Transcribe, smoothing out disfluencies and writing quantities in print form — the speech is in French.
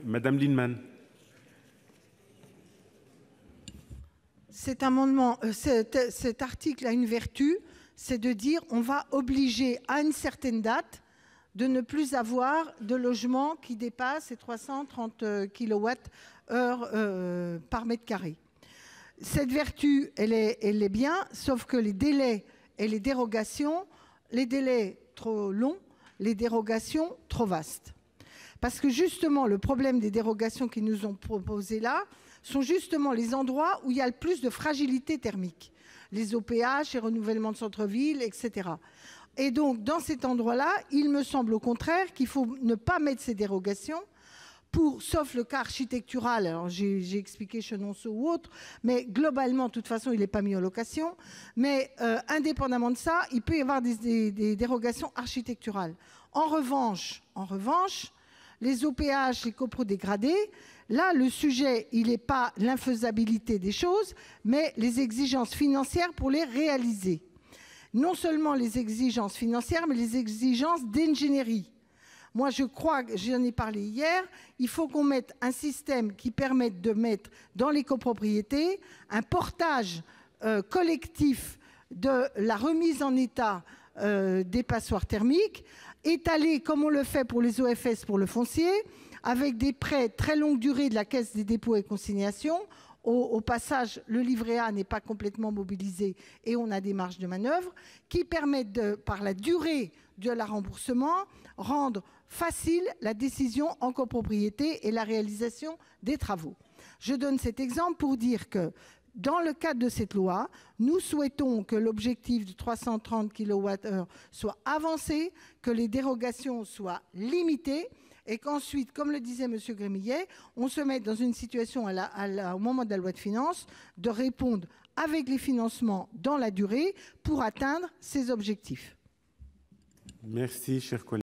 Madame Lienemann. Cet article a une vertu, c'est de dire on va obliger à une certaine date de ne plus avoir de logement qui dépasse les 330 kWh par mètre carré. Cette vertu, elle est bien, sauf que les délais et les dérogations, les délais trop longs, les dérogations trop vastes. Parce que justement, le problème des dérogations qui nous ont proposées là sont justement les endroits où il y a le plus de fragilité thermique. Les OPH, les renouvellements de centre-ville, etc. Et donc, dans cet endroit-là, il me semble au contraire qu'il faut ne pas mettre ces dérogations, sauf le cas architectural, alors j'ai expliqué Chenonceau ou autre, mais globalement, de toute façon, il n'est pas mis en location. Mais indépendamment de ça, il peut y avoir des dérogations architecturales. En revanche, les OPH, les coprodégradés, là, le sujet, il n'est pas l'infaisabilité des choses, mais les exigences financières pour les réaliser. Non seulement les exigences financières, mais les exigences d'ingénierie. Moi, je crois, j'en ai parlé hier, il faut qu'on mette un système qui permette de mettre dans les copropriétés un portage collectif de la remise en état des passoires thermiques, étalé comme on le fait pour les OFS pour le foncier, avec des prêts très longue durée de la Caisse des dépôts et consignations. Au passage, le livret A n'est pas complètement mobilisé et on a des marges de manœuvre qui permettent, par la durée de la remboursement, rendre facile la décision en copropriété et la réalisation des travaux. Je donne cet exemple pour dire que dans le cadre de cette loi, nous souhaitons que l'objectif de 330 kWh soit avancé, que les dérogations soient limitées et qu'ensuite, comme le disait M. Grémillet, on se mette dans une situation au moment de la loi de finances de répondre avec les financements dans la durée pour atteindre ces objectifs. Merci, cher collègue.